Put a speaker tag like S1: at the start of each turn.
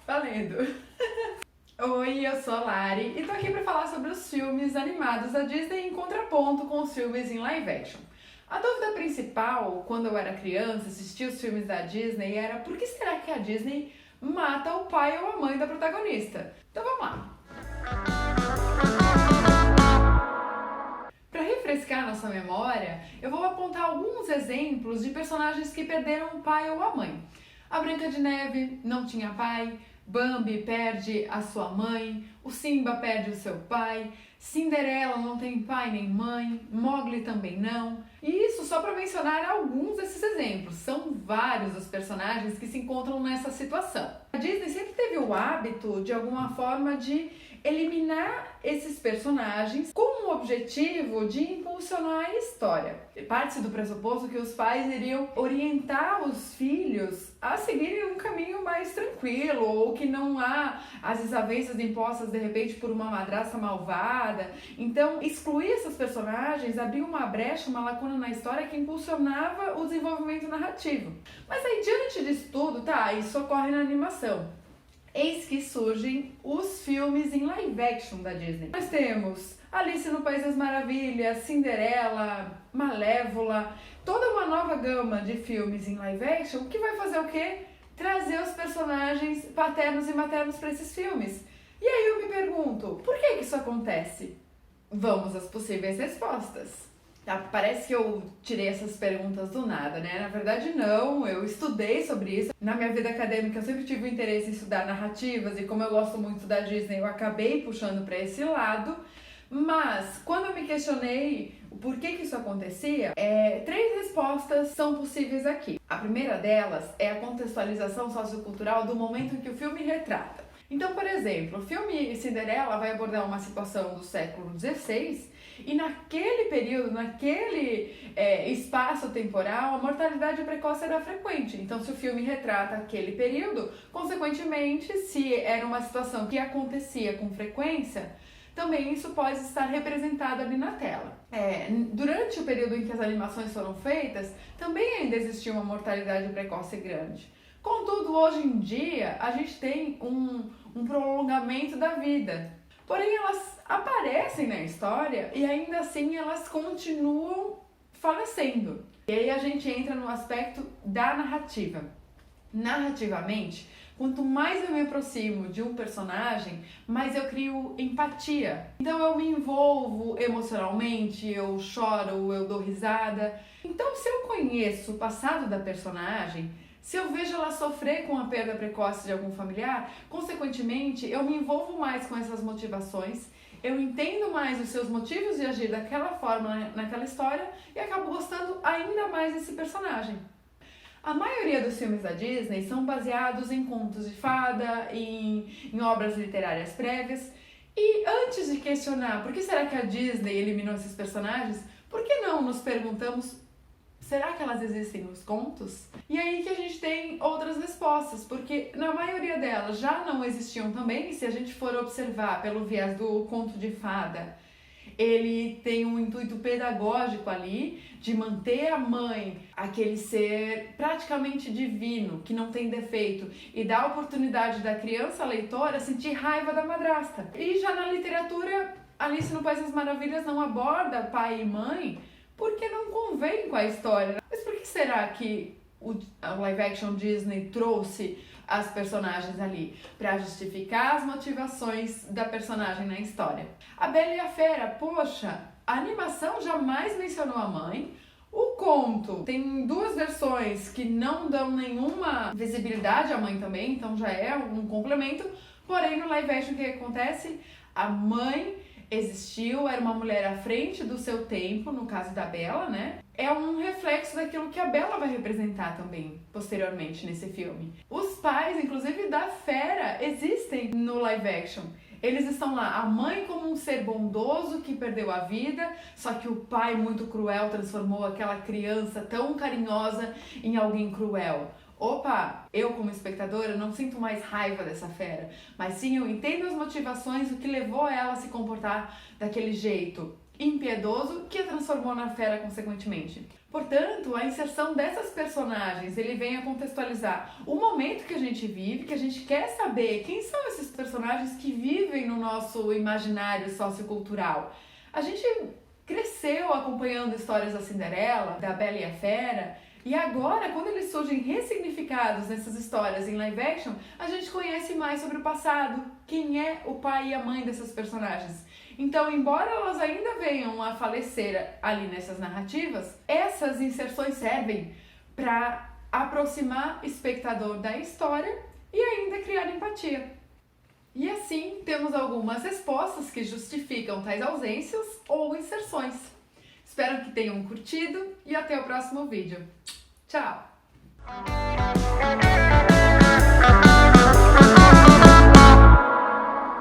S1: Valendo! Oi, eu sou a Lari e tô aqui pra falar sobre os filmes animados da Disney em contraponto com os filmes em live action. A dúvida principal, quando eu era criança, assistia os filmes da Disney, era por que será que a Disney mata o pai ou a mãe da protagonista? Então vamos lá! Para refrescar nossa memória, eu vou apontar alguns exemplos de personagens que perderam o pai ou a mãe. A Branca de Neve não tinha pai, Bambi perde a sua mãe, o Simba perde o seu pai, Cinderela não tem pai nem mãe, Mowgli também não. E isso só para mencionar alguns desses exemplos. São vários os personagens que se encontram nessa situação. A Disney sempre teve o hábito, de alguma forma, de eliminar esses personagens com o objetivo de impulsionar a história. Parte-se do pressuposto que os pais iriam orientar os filhos a seguirem um caminho mais tranquilo, ou que não há as desavenças impostas de repente por uma madrasta malvada. Então, excluir esses personagens abria uma brecha, uma lacuna na história que impulsionava o desenvolvimento narrativo. Mas aí, diante disso tudo, isso ocorre na animação. Eis que surgem os filmes em live action da Disney. Nós temos Alice no País das Maravilhas, Cinderela, Malévola, toda uma nova gama de filmes em live action que vai fazer o quê? Trazer os personagens paternos e maternos para esses filmes. E aí eu me pergunto, por que isso acontece? Vamos às possíveis respostas. Parece que eu tirei essas perguntas do nada, né? Na verdade não, eu estudei sobre isso. Na minha vida acadêmica eu sempre tive o interesse em estudar narrativas e como eu gosto muito da Disney, eu acabei puxando para esse lado. Mas quando eu me questionei o porquê que isso acontecia, três respostas são possíveis aqui. A primeira delas é a contextualização sociocultural do momento em que o filme retrata. Então, por exemplo, o filme Cinderela vai abordar uma situação do século XVI e naquele período, naquele espaço temporal, a mortalidade precoce era frequente. Então, se o filme retrata aquele período, consequentemente, se era uma situação que acontecia com frequência, também isso pode estar representado ali na tela. Durante o período em que as animações foram feitas, também ainda existia uma mortalidade precoce grande. Contudo, hoje em dia, a gente tem um prolongamento da vida. Porém, elas aparecem na história e ainda assim elas continuam falecendo. E aí a gente entra no aspecto da narrativa. Narrativamente, quanto mais eu me aproximo de um personagem, mais eu crio empatia. Então eu me envolvo emocionalmente, eu choro, eu dou risada. Então, se eu conheço o passado da personagem, se eu vejo ela sofrer com a perda precoce de algum familiar, consequentemente, eu me envolvo mais com essas motivações, eu entendo mais os seus motivos de agir daquela forma naquela história e acabo gostando ainda mais desse personagem. A maioria dos filmes da Disney são baseados em contos de fada, em obras literárias prévias. E antes de questionar por que será que a Disney eliminou esses personagens, por que não nos perguntamos: será que elas existem nos contos? E aí que a gente tem outras respostas, porque na maioria delas já não existiam também, e se a gente for observar pelo viés do conto de fada, ele tem um intuito pedagógico ali de manter a mãe, aquele ser praticamente divino, que não tem defeito, e dar a oportunidade da criança leitora sentir raiva da madrasta. E já na literatura, Alice no País das Maravilhas não aborda pai e mãe, porque não convém com a história. Mas por que será que a live action Disney trouxe as personagens ali? Para justificar as motivações da personagem na história. A Bela e a Fera, poxa, a animação jamais mencionou a mãe. O conto tem duas versões que não dão nenhuma visibilidade à mãe também, então já é um complemento. Porém, no live action o que acontece? A mãe existiu, era uma mulher à frente do seu tempo, no caso da Bela, né? É um reflexo daquilo que a Bela vai representar também, posteriormente, nesse filme. Os pais, inclusive, da Fera, existem no live action. Eles estão lá, a mãe como um ser bondoso que perdeu a vida, só que o pai muito cruel transformou aquela criança tão carinhosa em alguém cruel. Opa, eu como espectadora não sinto mais raiva dessa fera, mas sim eu entendo as motivações, o que levou ela a se comportar daquele jeito. impiedoso que a transformou na fera consequentemente. Portanto, a inserção dessas personagens, ele vem a contextualizar o momento que a gente vive, que a gente quer saber quem são esses personagens que vivem no nosso imaginário sociocultural. A gente cresceu acompanhando histórias da Cinderela, da Bela e a Fera, e agora, quando eles surgem ressignificados nessas histórias em live action, a gente conhece mais sobre o passado, quem é o pai e a mãe dessas personagens. Então, embora elas ainda venham a falecer ali nessas narrativas, essas inserções servem para aproximar o espectador da história e ainda criar empatia. E assim, temos algumas respostas que justificam tais ausências ou inserções. Espero que tenham curtido e até o próximo vídeo. Tchau!